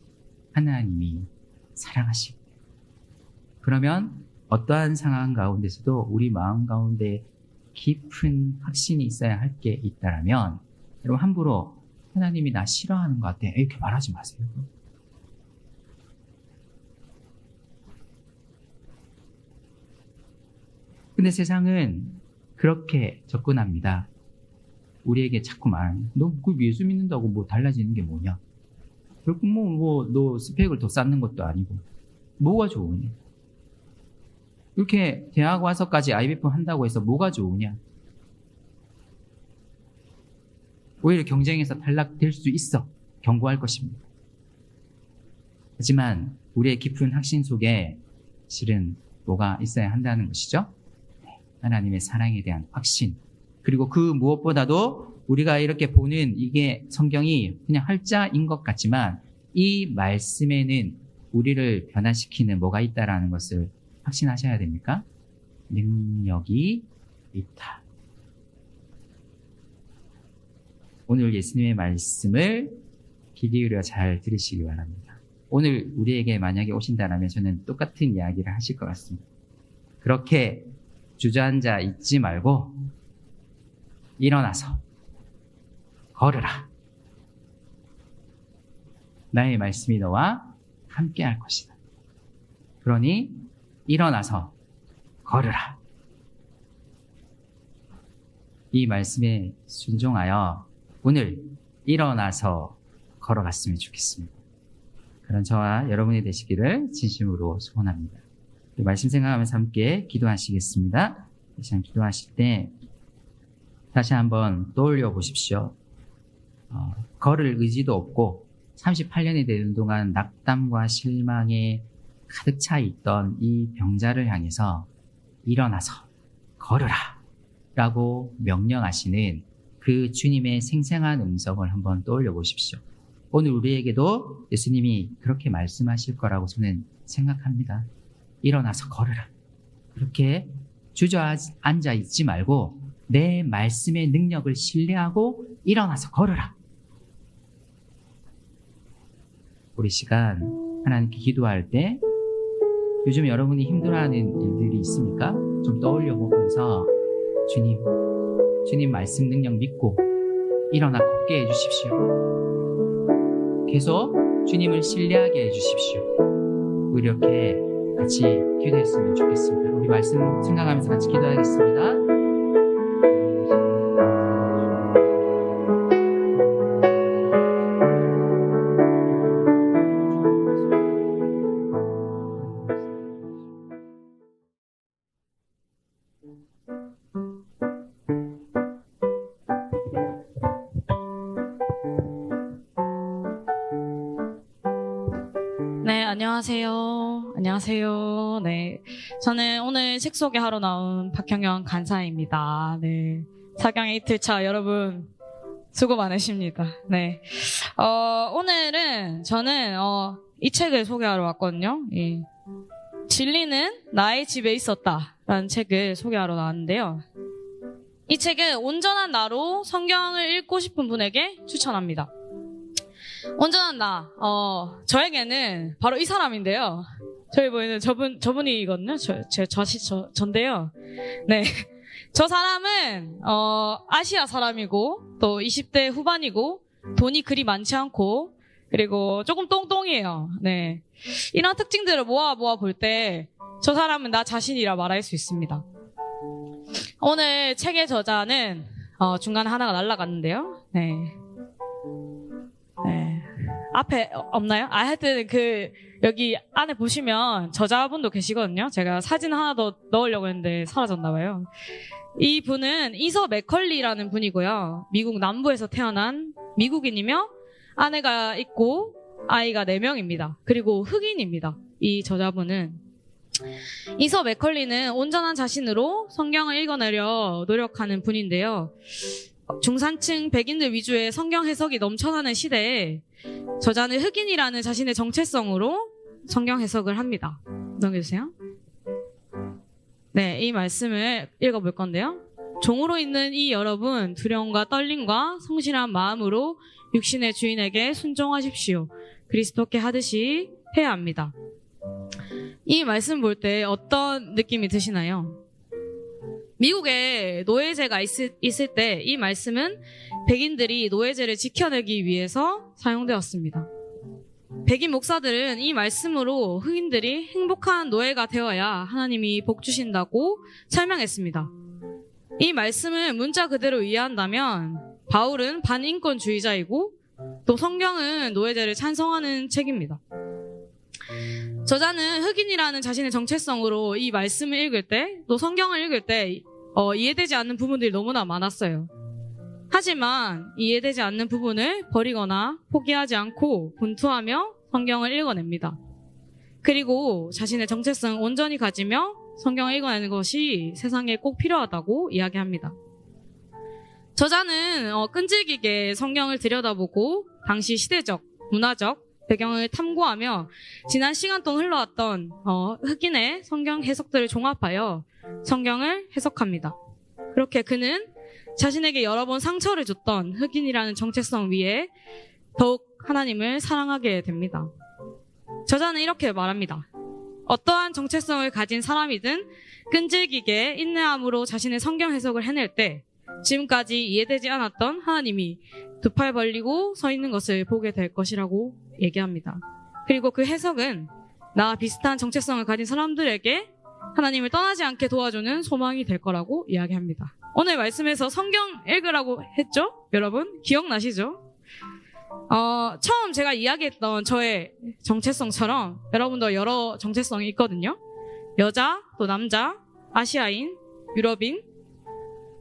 하나님이 사랑하시고 그러면 어떠한 상황 가운데서도 우리 마음 가운데 깊은 확신이 있어야 할 게 있다면 여러분 함부로 하나님이 나 싫어하는 것 같아 이렇게 말하지 마세요. 근데 세상은 그렇게 접근합니다. 우리에게 자꾸 말하는 너 그 예수 믿는다고 뭐 달라지는 게 뭐냐? 결국 너 스펙을 더 쌓는 것도 아니고 뭐가 좋으냐? 이렇게 대학 와서까지 IBF 한다고 해서 뭐가 좋으냐? 오히려 경쟁에서 탈락될 수 있어. 경고할 것입니다. 하지만 우리의 깊은 확신 속에 실은 뭐가 있어야 한다는 것이죠? 하나님의 사랑에 대한 확신. 그리고 그 무엇보다도 우리가 이렇게 보는 이게 성경이 그냥 활자인 것 같지만 이 말씀에는 우리를 변화시키는 뭐가 있다라는 것을 확신하셔야 됩니까? 능력이 있다. 오늘 예수님의 말씀을 귀 기울여 잘 들으시기 바랍니다. 오늘 우리에게 만약에 오신다면 저는 똑같은 이야기를 하실 것 같습니다. 그렇게 주저앉아 있지 말고 일어나서 걸으라. 나의 말씀이 너와 함께 할 것이다. 그러니 일어나서 걸으라. 이 말씀에 순종하여 오늘 일어나서 걸어갔으면 좋겠습니다. 그런 저와 여러분이 되시기를 진심으로 소원합니다. 말씀 생각하면서 함께 기도하시겠습니다. 다시 한번 기도하실 때 다시 한번 떠올려 보십시오. 걸을 의지도 없고 38년이 되는 동안 낙담과 실망에 가득 차 있던 이 병자를 향해서 일어나서 걸으라 라고 명령하시는 그 주님의 생생한 음성을 한번 떠올려 보십시오. 오늘 우리에게도 예수님이 그렇게 말씀하실 거라고 저는 생각합니다. 일어나서 걸으라. 그렇게 주저앉아 있지 말고 내 말씀의 능력을 신뢰하고 일어나서 걸으라. 우리 시간 하나님께 기도할 때 요즘 여러분이 힘들어하는 일들이 있습니까? 좀 떠올려 보면서 주님 말씀 능력 믿고 일어나 걷게 해주십시오. 계속 주님을 신뢰하게 해주십시오. 우리 이렇게 같이 기도했으면 좋겠습니다. 우리 말씀 생각하면서 같이 기도하겠습니다. 네, 안녕하세요. 안녕하세요. 네. 저는 오늘 책 소개하러 나온 박형영 간사입니다. 네. 사경의 이틀차 여러분, 수고 많으십니다. 네. 오늘은 저는, 이 책을 소개하러 왔거든요. 예. 진리는 나의 집에 있었다. 라는 책을 소개하러 나왔는데요. 이 책은 온전한 나로 성경을 읽고 싶은 분에게 추천합니다. 온전한 나, 저에게는 바로 이 사람인데요. 저희 보이는 저분이거든요. 전데요. 네. 저 사람은, 아시아 사람이고, 또 20대 후반이고, 돈이 그리 많지 않고, 그리고 조금 똥똥이에요. 네. 이런 특징들을 모아 볼 때, 저 사람은 나 자신이라 말할 수 있습니다. 오늘 책의 저자는, 중간에 하나가 날아갔는데요. 네. 네. 앞에 없나요? 하여튼 여기 안에 보시면 저자분도 계시거든요. 제가 사진 하나 더 넣으려고 했는데 사라졌나봐요. 이 분은 이서 맥컬리라는 분이고요. 미국 남부에서 태어난 미국인이며 아내가 있고 아이가 4명입니다. 그리고 흑인입니다. 이 저자분은. 이서 맥컬리는 온전한 자신으로 성경을 읽어내려 노력하는 분인데요. 중산층 백인들 위주의 성경 해석이 넘쳐나는 시대에 저자는 흑인이라는 자신의 정체성으로 성경 해석을 합니다. 넘겨주세요. 네, 이 말씀을 읽어볼 건데요. 종으로 있는 이 여러분, 두려움과 떨림과 성실한 마음으로 육신의 주인에게 순종하십시오. 그리스도께 하듯이 해야 합니다. 이 말씀 볼 때 어떤 느낌이 드시나요? 미국에 노예제가 있을 때 이 말씀은 백인들이 노예제를 지켜내기 위해서 사용되었습니다. 백인 목사들은 이 말씀으로 흑인들이 행복한 노예가 되어야 하나님이 복 주신다고 설명했습니다. 이 말씀을 문자 그대로 이해한다면 바울은 반인권주의자이고 또 성경은 노예제를 찬성하는 책입니다. 저자는 흑인이라는 자신의 정체성으로 이 말씀을 읽을 때, 또 성경을 읽을 때 이해되지 않는 부분들이 너무나 많았어요. 하지만 이해되지 않는 부분을 버리거나 포기하지 않고 분투하며 성경을 읽어냅니다. 그리고 자신의 정체성을 온전히 가지며 성경을 읽어내는 것이 세상에 꼭 필요하다고 이야기합니다. 저자는 끈질기게 성경을 들여다보고 당시 시대적, 문화적 배경을 탐구하며 지난 시간 동안 흘러왔던 흑인의 성경 해석들을 종합하여 성경을 해석합니다. 그렇게 그는 자신에게 여러 번 상처를 줬던 흑인이라는 정체성 위에 더욱 하나님을 사랑하게 됩니다. 저자는 이렇게 말합니다. 어떠한 정체성을 가진 사람이든 끈질기게 인내함으로 자신의 성경 해석을 해낼 때 지금까지 이해되지 않았던 하나님이 두 팔 벌리고 서 있는 것을 보게 될 것이라고 얘기합니다. 그리고 그 해석은 나와 비슷한 정체성을 가진 사람들에게 하나님을 떠나지 않게 도와주는 소망이 될 거라고 이야기합니다. 오늘 말씀에서 성경 읽으라고 했죠? 여러분 기억나시죠? 처음 제가 이야기했던 저의 정체성처럼 여러분도 여러 정체성이 있거든요. 여자, 또 남자, 아시아인, 유럽인,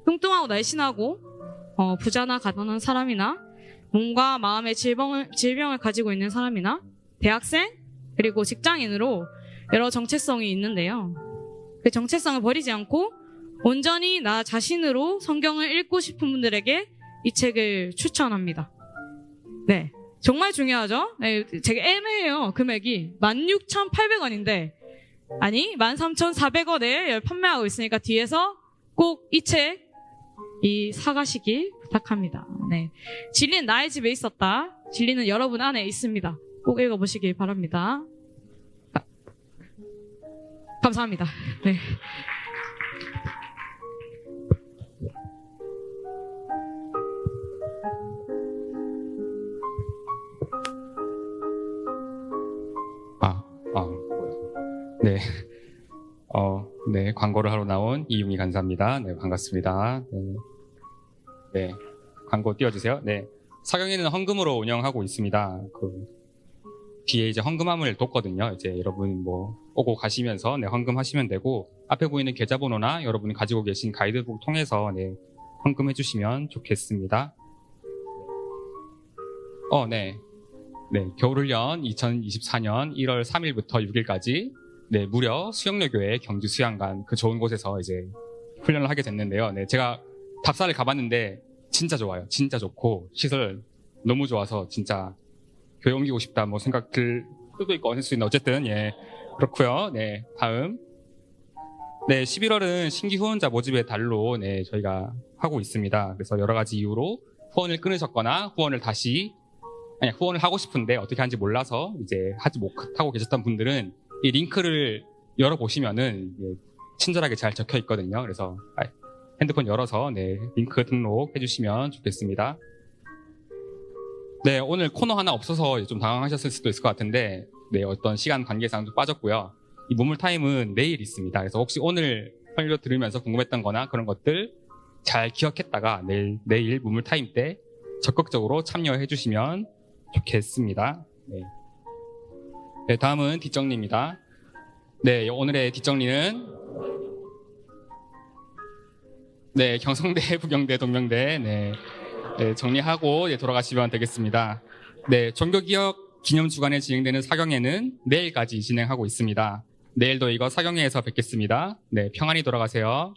뚱뚱하고 날씬하고 부자나 가난한 사람이나 몸과 마음의 질병을 가지고 있는 사람이나 대학생, 그리고 직장인으로 여러 정체성이 있는데요. 그 정체성을 버리지 않고 온전히 나 자신으로 성경을 읽고 싶은 분들에게 이 책을 추천합니다. 네, 정말 중요하죠? 네, 되게 애매해요. 금액이 16,800원인데 아니 13,400원에 판매하고 있으니까 뒤에서 꼭 이 책 사가시길 부탁합니다. 네, 진리는 나의 집에 있었다. 진리는 여러분 안에 있습니다. 꼭 읽어보시길 바랍니다. 감사합니다. 네. 네. 네, 광고를 하러 나온 이유미 간사입니다. 네, 반갑습니다. 네, 광고 띄워주세요. 네, 사경에는 헌금으로 운영하고 있습니다. 뒤에 이제 헌금함을 뒀거든요. 이제 여러분 오고 가시면서 네, 헌금하시면 되고, 앞에 보이는 계좌번호나 여러분이 가지고 계신 가이드북 통해서 네, 헌금해 주시면 좋겠습니다. 네, 겨울훈련 2024년 1월 3일부터 6일까지 네, 무려 수영여교회 경주 수양관 그 좋은 곳에서 이제 훈련을 하게 됐는데요. 네, 제가 답사를 가봤는데 진짜 좋아요. 진짜 좋고 시설 너무 좋아서 진짜 교회 옮기고 싶다 생각 들 수도 있고 없을 수 있는 어쨌든 예, 그렇고요. 네, 다음. 네, 11월은 신규 후원자 모집의 달로 네, 저희가 하고 있습니다. 그래서 여러 가지 이유로 후원을 끊으셨거나 후원을 하고 싶은데 어떻게 하는지 몰라서 이제 하지 못하고 계셨던 분들은 이 링크를 열어보시면은 친절하게 잘 적혀 있거든요. 그래서 핸드폰 열어서 네, 링크 등록해 주시면 좋겠습니다. 네, 오늘 코너 하나 없어서 좀 당황하셨을 수도 있을 것 같은데 네, 어떤 시간 관계상 좀 빠졌고요. 이 문물 타임은 내일 있습니다. 그래서 혹시 오늘 설교 들으면서 궁금했던 거나 그런 것들 잘 기억했다가 내일 문물 타임 때 적극적으로 참여해 주시면 좋겠습니다. 네. 네, 다음은 뒷정리입니다. 네, 오늘의 뒷정리는 네, 경성대, 부경대, 동명대 네, 정리하고 돌아가시면 되겠습니다. 네, 종교기억 기념주간에 진행되는 사경회는 내일까지 진행하고 있습니다. 내일도 이거 사경회에서 뵙겠습니다. 네, 평안히 돌아가세요.